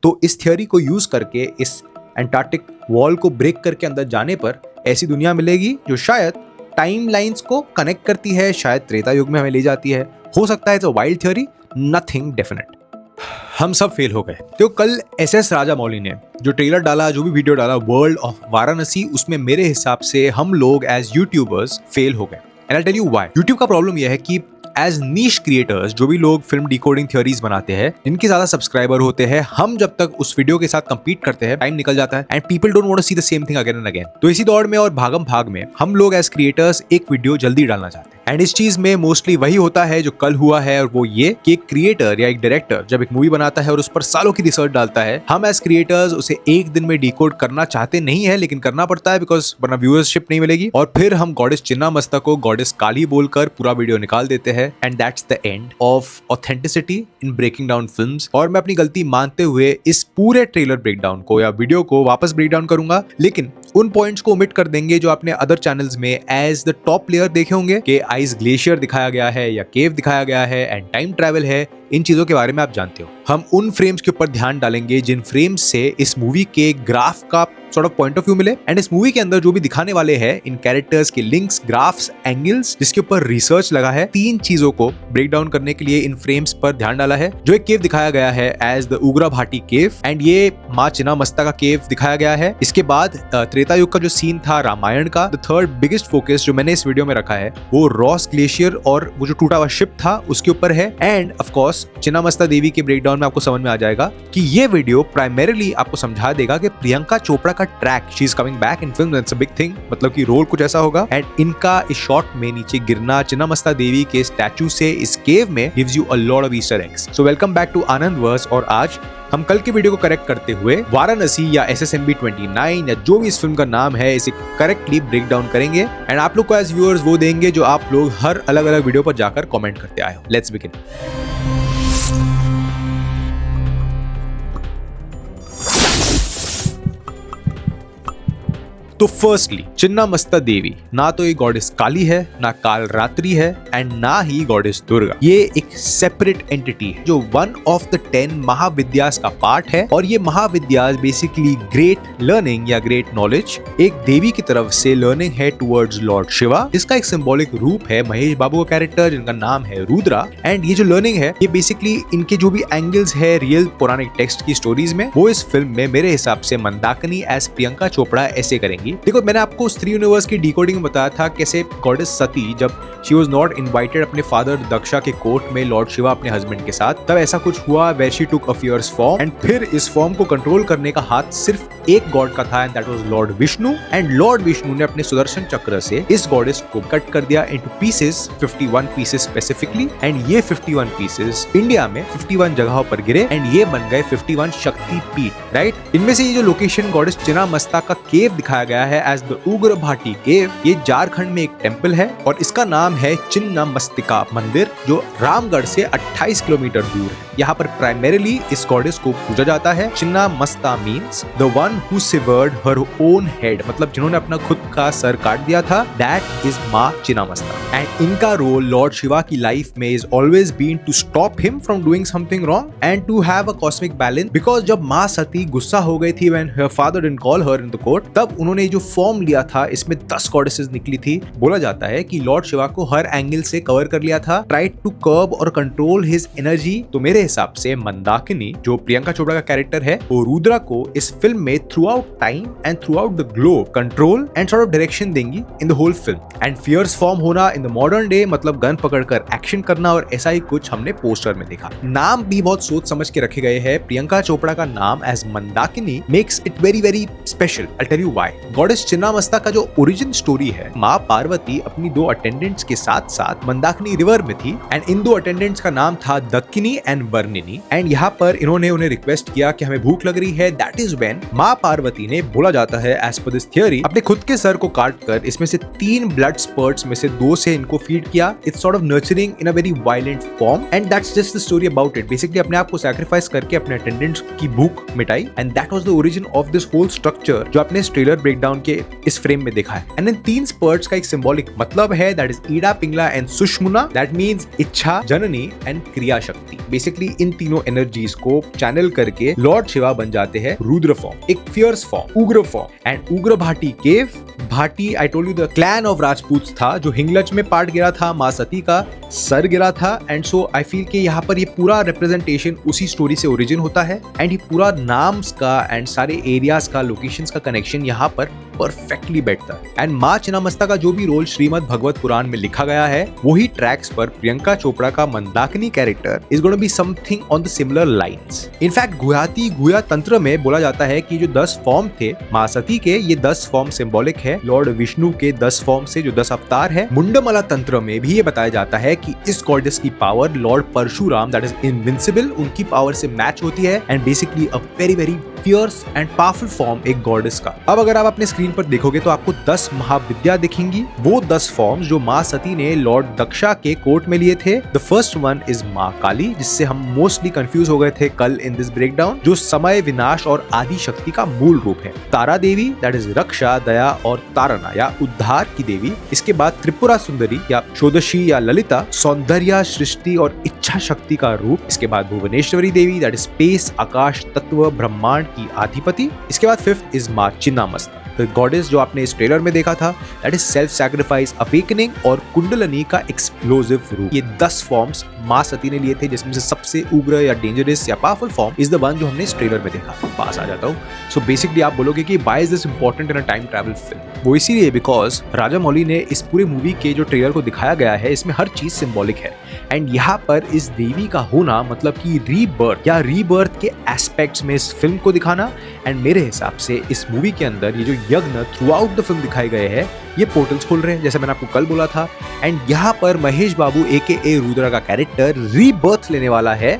तो इस थियोरी को यूज करके इस एंटार्क्टिक वॉल को ब्रेक करके अंदर जाने पर ऐसी दुनिया मिलेगी जो शायद टाइम लाइन्स को कनेक्ट करती है, शायद त्रेता युग में हमें ले जाती है। हो सकता है it's a wild theory, nothing definite. हम सब फेल हो गए। तो कल एसएस राजामौली ने जो ट्रेलर डाला, जो भी वीडियो डाला वर्ल्ड ऑफ वाराणसी, उसमें मेरे हिसाब से हम लोग एज यूट्यूबर्स फेल हो गए। And I tell you why. YouTube का प्रॉब्लम यह है कि एज नीश क्रिएटर्स, जो भी लोग फिल्म डिकोडिंग थ्योरीज बनाते हैं, जिनके ज्यादा सब्सक्राइबर होते हैं, हम जब तक उस वीडियो के साथ कंपीट करते हैं, टाइम निकल जाता है and people don't want to see the same thing again and again. तो इसी दौड़ में और भागम भाग में हम लोग एज क्रिएटर्स एक वीडियो जल्दी डालना चाहते हैं। एंड इस चीज में मोस्टली वही होता है जो कल हुआ है, और वो ये कि एक क्रिएटर या एक डायरेक्टर जब एक मूवी बनाता है और उस पर सालों की रिसर्च डालता है, हम एज क्रिएटर्स उसे एक दिन में डिकोड करना चाहते नहीं है, लेकिन करना पड़ता है बिकॉज वरना व्यूअरशिप नहीं मिलेगी। और फिर हम गॉडेस चिन्नामस्ता को गॉडेस काली बोलकर पूरा वीडियो निकाल देते हैं। And that's the end of authenticity in breaking down films. और मैं अपनी गलती मानते हुए इस पूरे ट्रेलर ब्रेकडाउन को या वीडियो को वापस ब्रेकडाउन करूंगा, लेकिन उन पॉइंट्स को ओमिट कर देंगे जो आपने अदर चैनल्स में एज द टॉप प्लेयर देखे होंगे कि आइस ग्लेशियर दिखाया गया है या केव दिखाया गया है एंड टाइम ट्रैवल है। इन चीजों के बारे में आप जानते हो। हम उन फ्रेम्स के ऊपर ध्यान डालेंगे जिन फ्रेम्स से इस मूवी के ग्राफ का sort of point of view मिले। एंड इस मूवी के अंदर जो भी दिखाने वाले हैं, इन कैरेक्टर्स के लिंक्स, ग्राफ्स, एंगल्स, जिसके ऊपर रिसर्च लगा है, तीन चीजों को ब्रेक डाउन करने के लिए इन फ्रेम्स पर ध्यान डाला है। जो एक केव दिखाया गया है as the Ugra Bhati cave, and ये माँ चिन्नामस्ता का केव दिखाया गया है। इसके बाद त्रेता युग का जो सीन था रामायण का, द थर्ड बिगेस्ट फोकस जो मैंने इस वीडियो में रखा है वो रॉस ग्लेशियर और वो जो टूटा हुआ शिप था उसके ऊपर है। एंड ऑफ कोर्स चिन्नामस्ता देवी के ब्रेकडाउन में आपको समझ में आ जाएगा कि ये वीडियो प्राइमरीली आपको समझा देगा कि प्रियंका चोपड़ा का track, she is coming back in film, that's a big thing, मतलब कि रोल कुछ ऐसा होगा। एंड इनका इस शॉट में नीचे गिरना चिन्नामस्ता देवी के स्टैचू से इस केव में gives you a lot of Easter eggs. So welcome back to Anand verse. और आज हम कल के वीडियो को करेक्ट करते हुए वाराणसी या SSMB 29 या जो भी इस फिल्म का नाम है, इसे करेक्टली ब्रेक डाउन करेंगे। एंड आप लोग को एज व्यूअर्स वो देंगे जो आप लोग हर अलग अलग वीडियो पर जाकर कमेंट करते आए हो। Let's begin. तो फर्स्टली चिन्नामस्ता देवी ना तो ये गॉडेस काली है, ना काल रात्रि है, एंड ना ही गॉडेस दुर्गा। ये एक सेपरेट एंटिटी है जो वन ऑफ द 10 महाविद्यास का पार्ट है। और ये महाविद्यास बेसिकली ग्रेट लर्निंग या ग्रेट नॉलेज, एक देवी की तरफ से लर्निंग है टुवर्ड्स लॉर्ड शिवा, जिसका एक सिंबॉलिक रूप है महेश बाबू का कैरेक्टर जिनका नाम है रुद्रा। एंड ये जो लर्निंग है ये बेसिकली इनके जो भी एंगल्स है रियल पौराणिक टेक्स्ट की स्टोरीज में, वो इस फिल्म में मेरे हिसाब से मंदाकिनी एज प्रियंका चोपड़ा ऐसे करेंगी। देखो, मैंने आपको स्त्री यूनिवर्स की डिकोडिंग में बताया था कैसे गॉडेस सती जब शी वाज नॉट इनवाइटेड अपने फादर दक्षा के कोर्ट में लॉर्ड शिवा अपने हस्बैंड के साथ, तब ऐसा कुछ हुआ where she took a fierce form. And फिर इस फॉर्म को कंट्रोल करने का हाथ सिर्फ एक गॉड का था, and that was Lord Vishnu. And Lord Vishnu ने अपने सुदर्शन चक्र से इस गॉडेस को कट कर दिया into pieces, 51 pieces specifically. And ये 51 पीसेस इंडिया में 51 जगहों पर गिरे एंड ये बन गए 51 शक्ति पीठ, राइट। इनमें से ये जो लोकेशन गॉडेस चिन्नामस्ता का केव दिखाया गया है एज द उग्र भाटी केव, ये झारखंड में एक टेम्पल है और इसका नाम है चिन्नामस्तिका मंदिर, जो रामगढ़ से 28 किलोमीटर दूर है। यहाँ पर प्राइमरीली इस गॉडेस को पूजा जाता है। Chhinnamasta means the one who severed her own head, मतलब जिन्होंने अपना खुद का सर काट दिया था, दैट इज माँ चिन्नामस्ता। एंड इनका रोल लॉर्ड शिवा की लाइफ में is always been to stop him from doing something wrong and to have a cosmic balance. Because जब माँ सती गुस्सा हो गई थी when her father didn't call her in the court, तब उन्होंने जो फॉर्म लिया था इसमें 10 गॉडेसेस निकली थी। बोला जाता है कि लॉर्ड शिवा को हर एंगल से कवर कर लिया था, ट्राइड टू कर्ब और कंट्रोल हिज एनर्जी। तो मेरे हिसाब से मंदाकिनी जो प्रियंका चोपड़ा का कैरेक्टर है, वो रुद्रा को इस फिल्म में throughout time and throughout the globe control and sort of direction देंगी in the whole film. And fierce form होना इन द मॉडर्न डे मतलब गन पकड़कर एक्शन करना, और ऐसा ही कुछ हमने पोस्टर में देखा। नाम भी बहुत सोच समझ के रखे गए हैं। प्रियंका चोपड़ा का नाम as Mandakini makes it very very special. I tell you why. Goddess Chhinnamasta का जो ओरिजिन स्टोरी है, माँ पार्वती अपनी 2 अटेंडेंट्स के साथ साथ मंदाकिनी रिवर में थी एंड इन 2 अटेंडेंट्स का नाम था दक्किनी एंड वर्णिनी। एंड यहाँ पर इन्होंने उन्हें रिक्वेस्ट किया कि हमें भूख लग रही है। दैट इज व्हेन माँ पार्वती ने, बोला जाता है एज पर दिस थियोरी, अपने खुद के सर को काट कर इसमें से 3 ब्लड स्पर्ट्स में से 2 से इनको फीड किया। It's sort of nurturing in a very violent form and that's just the story about it. Basically अपने आप को सैक्रिफाइस करके अपने अटेंडेंट्स की भूख मिटाई and that was the origin of this whole structure जो आपने इस ट्रेलर ब्रेकडाउन के इस फ्रेम में देखा है। एंड इन 3 स्पर्ट्स का एक सिंबॉलिक मतलब है, that is Ida Pingala and Sushumna, that means इच्छा, जननी एंड क्रिया शक्ति। बेसिकली बेसिकली इन तीनों एनर्जीज को चैनल करके लॉर्ड शिवा बन जाते हैं रुद्र फॉर्म, एक फियर्स फॉर्म, उग्र form. And Ugra Bhati cave, Bhati I told you the clan of Rajput था जो हिंगलज में पार्ट गिरा था, माँ सती का सर गिरा था। एंड सो आई फील कि यहाँ पर ये पूरा रिप्रेजेंटेशन उसी स्टोरी से ओरिजिन होता है एंड ये पूरा नाम्स का एंड सारे एरियाज का, लोकेशंस का कनेक्शन यहाँ पर परफेक्टली बैठता है। एंड माँ चिन्नामस्ता का जो भी रोल श्रीमद् भगवत पुराण में लिखा गया है वही ट्रैक्स पर प्रियंका चोपड़ा का Mandakini character is gonna be something on the similar lines. In fact गुयाती गुया तंत्र में बोला जाता है कि जो 10 फॉर्म थे माँ सती के, ये 10 फॉर्म सिंबॉलिक है लॉर्ड विष्णु के 10 फॉर्म से जो 10 अवतार है। मुंडमला तंत्र में भी ये बताया जाता है कि इस गॉडेस की power lord Parshuram that is invincible, उनकी पावर से मैच होती है and basically a very very fierce and powerful form एक गॉडेस का। अब अगर आप अपने स्क्रीन पर देखोगे तो आपको 10 महाविद्या दिखेंगी, वो 10 फॉर्म्स जो माँ सती ने लॉर्ड दक्षा के कोर्ट में लिए थे। द फर्स्ट वन इज माँ काली, जिससे हम मोस्टली कंफ्यूज हो गए थे कल इन दिस ब्रेकडाउन, जो समय, विनाश और आदि शक्ति का मूल रूप है। तारा देवी दैट इज रक्षा, दया और तारणा या उद्धार की देवी। इसके बाद त्रिपुरा सुंदरी या षोडशी या ललिता, सौंदर्य, सृष्टि और इच्छा शक्ति का रूप। इसके बाद भुवनेश्वरी देवी दैट इज स्पेस, आकाश तत्व, ब्रह्मांड की अधिपति। इसके बाद फिफ्थ इज माँ चिन्नामस्ता, द गॉडेस जो आपने इस ट्रेलर में देखा था, that is self sacrifice, awakening और कुंडलनी का एक्सप्लोसिव रूप। ये 10 फॉर्म्स माँ सती ने लिए थे, जिसमें से सबसे उग्र या डेंजरस या powerful form is the one जो हमने इस ट्रेलर में देखा। पास आ जाता हूँ। सो बेसिकली आप बोलोगे कि why is this important in a time travel film? वो इसीलिए बिकॉज राजा मौली ने इस पूरे मूवी के जो ट्रेलर को दिखाया गया है इसमें हर चीज सिंबॉलिक है एंड यहाँ पर इस देवी का होना मतलब कि रीबर्थ या रीबर्थ के एस्पेक्ट्स में इस फिल्म को दिखाना। एंड मेरे हिसाब से इस मूवी के अंदर ये जो यज्ञ थ्रू आउट द फिल्म दिखाए गए हैं ये पोर्टल्स खोल रहे हैं, जैसे मैंने आपको कल बोला था। एंड यहाँ पर महेश बाबू AKA रुद्रा का कैरेक्टर रीबर्थ लेने वाला है।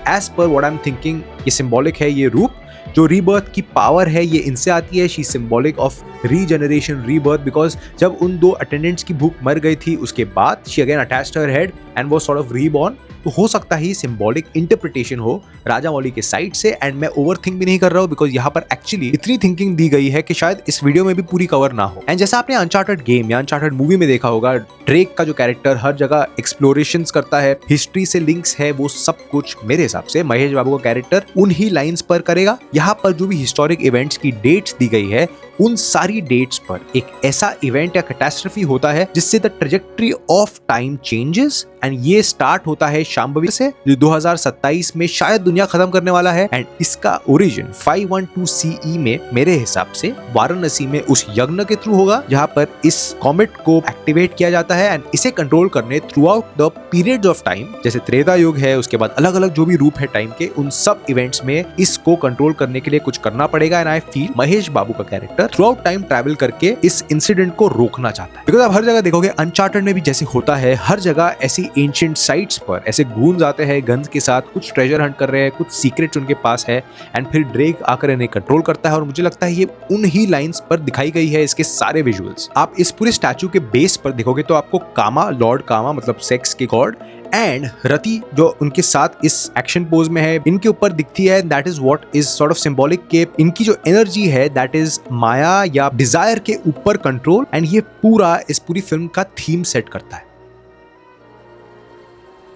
As per what I am thinking ये सिंबॉलिक है, ये रूप जो रीबर्थ की पावर है ये इनसे आती है। She symbolic of regeneration, rebirth, because जब उन 2 अटेंडेंट्स की भूख मर गई थी उसके बाद she again attached her head and was sort of reborn. तो हो सकता है सिंबॉलिक इंटरप्रिटेशन हो राजा मौली के साइड से। एंड मैं ओवर थिंक भी नहीं कर रहा हूँ बिकॉज यहाँ पर एक्चुअली इतनी थिंकिंग दी गई है कि शायद इस वीडियो में भी पूरी कवर ना हो। एंड जैसा आपने अनचार्टेड गेम या अनचार्टेड मूवी में देखा होगा, ड्रेक का जो कैरेक्टर हर जगह एक्सप्लोरेशंस करता है, हिस्ट्री से लिंक्स है, वो सब कुछ मेरे हिसाब से महेश बाबू का कैरेक्टर उन्हीं लाइंस पर करेगा। यहाँ पर जो भी हिस्टोरिक इवेंट्स की डेट्स दी गई है उन सारी डेट्स पर एक ऐसा इवेंट या कैटास्ट्रोफी होता है जिससे the trajectory of time changes. And ये स्टार्ट होता है शांभवी से जो 2027 में शायद दुनिया खत्म करने वाला है। एंड इसका ओरिजिन 512 CE में मेरे हिसाब से वाराणसी में उस यज्ञ के थ्रू होगा जहां पर इस कॉमेट को एक्टिवेट किया जाता है एंड इसे कंट्रोल करने through out the periods of time, जैसे त्रेता युग है, उसके बाद अलग अलग जो भी रूप है टाइम के, उन सब इवेंट्स में इसको कंट्रोल करने के लिए कुछ करना पड़ेगा। एंड आई फील महेश बाबू का character through out time travel करके इस इंसिडेंट को रोकना चाहता है। बिकॉज आप हर जगह देखोगे अनचार्टेड में भी जैसे होता है, हर जगह ऐसी एंशिएंट साइट्स पर ऐसे गूंज आते हैं गन्स के साथ, कुछ ट्रेजर हंट कर रहे हैं, कुछ सीक्रेट्स उनके पास है एंड फिर ड्रेक आकर इन्हें कंट्रोल करता है। और मुझे लगता है ये उन ही लाइंस पर दिखाई गई है इसके सारे विजुअल्स। आप इस पूरे स्टैचू के बेस पर देखोगे तो आपको कामा, लॉर्ड कामा मतलब सेक्स के गॉड, एंड रति जो उनके साथ इस एक्शन पोज में है, इनके ऊपर दिखती है। That is what is sort of symbolic के इनकी जो एनर्जी है दैट इज माया या डिजायर के ऊपर कंट्रोल। एंड ये पूरा इस पूरी फिल्म का थीम सेट करता है।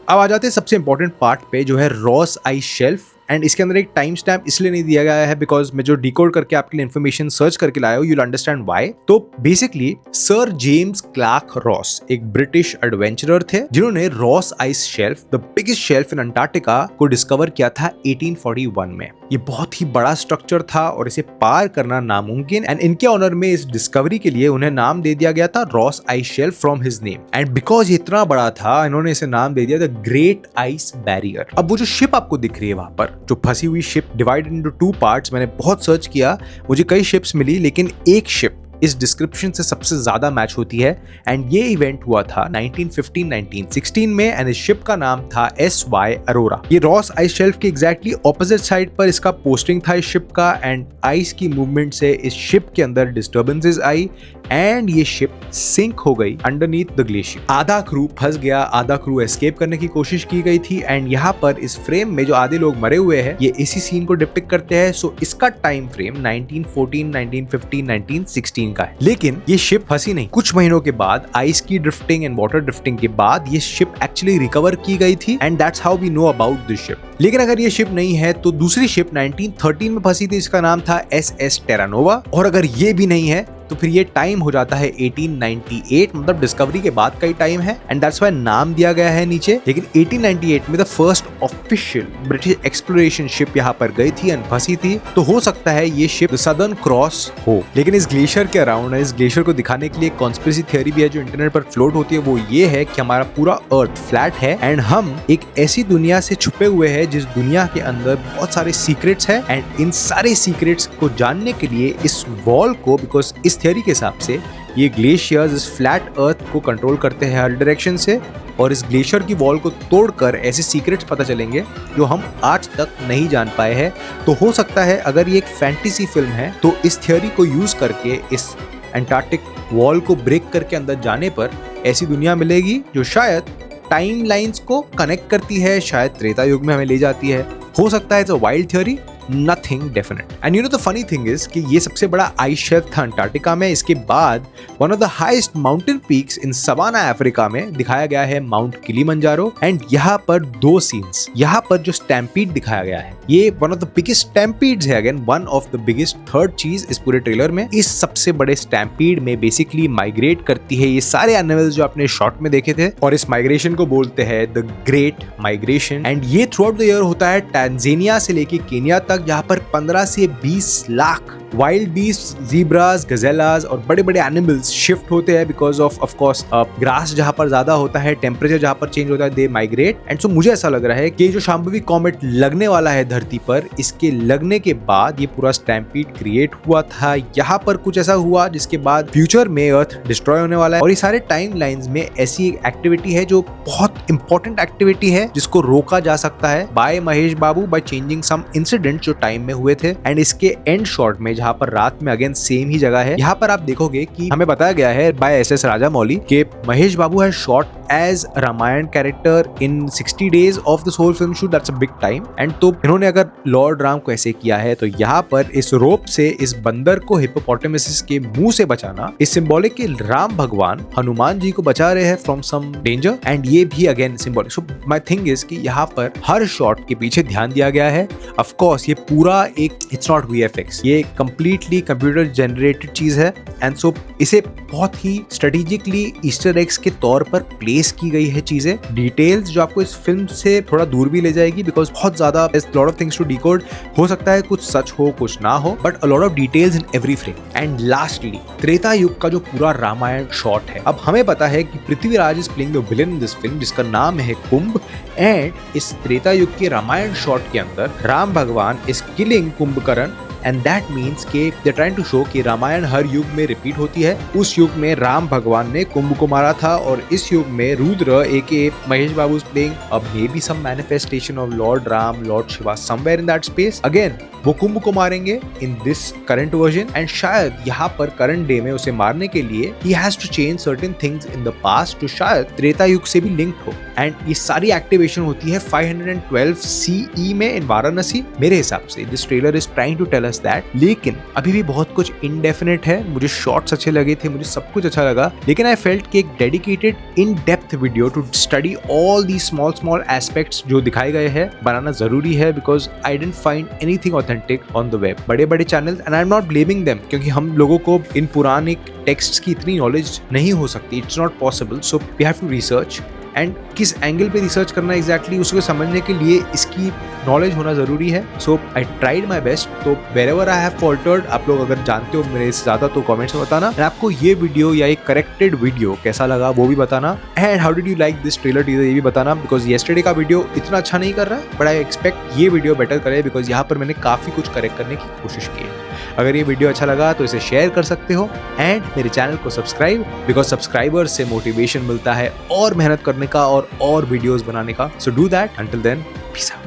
अब आ जाते हैं सबसे इंपॉर्टेंट पार्ट पे जो है रॉस आइस शेल्फ। एंड इसके अंदर एक टाइम स्टैम्प इसलिए नहीं दिया गया है बिकॉज मैं जो डिकोड करके आपके लिए इन्फॉर्मेशन सर्च करके लाया हूँ, यू विल अंडरस्टैंड व्हाई। तो basically sir James Clark Ross एक ब्रिटिश एडवेंचरर थे जिन्होंने Ross ice shelf, the biggest shelf in Antarctica, को डिस्कवर किया था 1841 में। ये बहुत ही बड़ा स्ट्रक्चर था और इसे पार करना नामुमकिन। एंड इनके ऑनर में इस डिस्कवरी के लिए उन्हें नाम दे दिया गया था Ross ice shelf from his name. And because ये इतना बड़ा था इन्होंने इसे नाम दे दिया द ग्रेट आइस बैरियर। अब वो जो शिप आपको दिख रही है वहां पर, जो फंसी हुई शिप डिवाइडेड इनटू 2 पार्ट्स, मैंने बहुत सर्च किया, मुझे कई शिप्स मिली लेकिन एक शिप इस डिस्क्रिप्शन से सबसे ज्यादा मैच होती है। एंड ये इवेंट हुआ था 1915-1916 में एंड इस शिप का नाम था SY अरोरा। ये रॉस आइस शेल्फ के एग्जैक्टली ऑपोजिट साइड पर इसका पोस्टिंग था इस शिप का। एंड आइस की मूवमेंट से इस शिप के अंदर डिस्टर्बेंसेस आई एंड ये शिप सिंक हो गई अंडरनीथ द ग्लेशियर। आधा क्रू फंस गया, आधा क्रू एस्केप करने की कोशिश की गई थी एंड यहाँ पर इस फ्रेम में जो आधे लोग मरे हुए हैं ये इसी सीन को डिपिक्ट करते हैं। सो इसका टाइम फ्रेम 1914, 1915, 1916 का है। लेकिन ये शिप फंसी नहीं। कुछ महीनों के बाद आइस की ड्रिफ्टिंग एंड वाटर ड्रिफ्टिंग के बाद ये शिप एक्चुअली रिकवर की गई थी and that's how we know about this ship. लेकिन अगर ये शिप नहीं है तो दूसरी शिप 1913 में फंसी थी, इसका नाम था SS टेरानोवा। और अगर ये भी नहीं है तो फिर ये टाइम हो जाता है 1898, मतलब डिस्कवरी के बाद का ही टाइम है एंड दैट्स व्हाई नाम दिया गया है नीचे। लेकिन 1898 में the first official British exploration ship यहाँ पर गई थी एंड फंसी थी, तो हो सकता है ये शिप सदर्न क्रॉस हो। लेकिन इस ग्लेशियर के अराउंड, इस ग्लेशियर को दिखाने के लिए कॉन्स्पिरेसी थ्योरी भी है जो इंटरनेट पर फ्लोट होती है, वो ये है कि हमारा पूरा अर्थ फ्लैट है एंड हम एक ऐसी दुनिया से छुपे हुए हैं जिस दुनिया के अंदर बहुत सारे सीक्रेट्स है एंड इन सारे सीक्रेट्स को जानने के लिए इस वॉल को, बिकॉज इस थ्योरी के हिसाब से ये ग्लेशियर्स इस फ्लैट अर्थ को कंट्रोल करते हैं हर डायरेक्शन से और इस ग्लेशियर की वॉल को तोड़कर ऐसे सीक्रेट्स पता चलेंगे जो हम आज तक नहीं जान पाए हैं। तो हो सकता है अगर ये एक फैंटेसी फिल्म है तो इस थ्योरी को यूज करके इस एंटार्क्टिक वॉल को ब्रेक करके अंदर जाने पर ऐसी दुनिया मिलेगी जो शायद टाइम लाइन्स को कनेक्ट करती है, शायद त्रेता युग में हमें ले जाती है। हो सकता है it's a wild theory, nothing definite. And you know the funny thing is कि ये सबसे बड़ा आइस शेल्फ था अंटार्कटिका में। इसके बाद one of the highest mountain peaks in Savannah Africa में दिखाया गया है माउंट किलिमंजारो एंड यहाँ पर दो सीन्स। यहाँ पर जो स्टैम्पीड दिखाया गया है ये one of the biggest stampedes है, again one of the biggest। Third चीज इस पूरे ट्रेलर में, इस सबसे बड़े स्टैम्पीड में बेसिकली माइग्रेट करती है ये सारे एनिमल्स जो आपने शॉर्ट में देखे थे और इस माइग्रेशन को बोलते हैं द ग्रेट माइग्रेशन एंड ये थ्रू आउट द ईयर होता है टांजानिया से लेके केन्या तक, जहाँ पर 15 से 20 लाख वाइल्ड बीस्ट, ज़ीब्रास, गजेलास और बड़े बड़े एनिमल्स शिफ्ट होते हैं बिकॉज ऑफ कोर्स ग्रास जहाँ पर ज्यादा होता है, टेम्परेचर जहाँ पर चेंज होता है, दे माइग्रेट। एंड सो मुझे ऐसा लग रहा है कि जो शांभवी कॉमेट लगने वाला है धरती पर, इसके लगने के बाद ये पूरा स्टैम्पीड क्रिएट हुआ था। यहाँ पर कुछ ऐसा हुआ जिसके बाद फ्यूचर में अर्थ डिस्ट्रॉय होने वाला है और ये सारे टाइम लाइंस में ऐसी एक एक्टिविटी है जो बहुत इंपॉर्टेंट एक्टिविटी है जिसको रोका जा सकता है by Mahesh Babu, by changing some incident जो टाइम में हुए थे। एंड इसके एंड शॉट में जहाँ पर रात में अगेन सेम ही जगह है, यहाँ पर आप देखोगे कि हमें बताया गया है बाय SS राजामौली के महेश बाबू है shot as Ramayana character in 60 days of this whole film shoot. That's a big time. And तो इन्होंने अगर लॉर्ड राम को ऐसे किया है तो यहाँ पर इस रोप से इस बंदर को हिप्पोपोटामस के मुंह से बचाना इस सिंबॉलिक कि राम भगवान हनुमान जी को बचा रहे हैं फ्रॉम सम डेंजर एंड ये भी again symbolic. So my thing is कि यहाँ पर हर शॉट के पीछे ध्यान दिया गया है। ऑफ कोर्स ये पूरा एक इट्स नॉट VFX, ये कंप्लीटली कंप्यूटर जनरेटेड चीज है एंड सो इसे बहुत ही स्ट्रेटेजिकली ईस्टर एग्स के तौर पर प्लेस की गई है चीजें, डिटेल्स जो आपको इस फिल्म से थोड़ा दूर भी ले जाएगी बिकॉज बहुत ज्यादा lot of things to decode. हो सकता है कुछ सच हो कुछ ना हो but a lot of details in every frame. And lastly Treta Yuga का जो पूरा रामायण शॉट है, अब हमें पता है कि Prithviraj is playing the villain in this film जिसका नाम है कुंभ एंड इस त्रेता युग के रामायण शॉट के अंदर राम भगवान is killing Kumbhakarna and that means के दे ट्राइंग टू शो कि रामायण हर युग में रिपीट होती है। उस युग में राम भगवान ने कुंभ को मारा था और इस युग में Rudra aka Mahesh Babu playing may be some manifestation of lord Ram, lord Shiva somewhere in that space. Again वो कुंभ को मारेंगे in this current version and शायद यहाँ पर करंट डे में उसे मारने के लिए ही has to change certain things in the past जो शायद त्रेता युग से भी लिंक्ड हो। एंड ये सारी एक्टिवेशन होती है 512 CE में इन वाराणसी मेरे हिसाब से। This trailer is trying to tell us that, लेकिन अभी भी बहुत कुछ इनडेफिनेट है। मुझे शॉट्स अच्छे लगे थे, मुझे सब कुछ अच्छा लगा, लेकिन आई फेल्ट कि एक dedicated in depth video to study all the small aspects जो दिखाए गए हैं बनाना जरूरी है because I didn't find anything authentic on the web. बड़े बड़े channels and I am not blaming them क्योंकि हम लोगों को इन पुराने टेक्स्ट की इतनी नॉलेज नहीं हो सकती, it's not possible. So we have to research and किस एंगल पे रिसर्च करना एग्जैक्टली उसको समझने के लिए इसकी नॉलेज होना जरूरी है। So I tried my best. तो वेरेवर आई हैव फॉल्टर्ड, आप लोग अगर जानते हो मेरे से ज्यादा तो कमेंट्स में बताना एंड आपको ये वीडियो या एक करेक्टेड वीडियो कैसा लगा वो भी बताना and how did you like this trailer teaser ये भी बताना बिकॉज येस्टरडे का वीडियो इतना अच्छा नहीं कर रहा है बट आई एक्सपेक्ट ये वीडियो बेटर करे बिकॉज यहाँ पर मैंने काफी कुछ करेक्ट करने की कोशिश की है। अगर ये वीडियो अच्छा लगा तो इसे शेयर कर सकते हो एंड मेरे चैनल को सब्सक्राइब बिकॉज सब्सक्राइबर्स से मोटिवेशन मिलता है और मेहनत करने का और वीडियोस बनाने का। So do that. Until then peace out.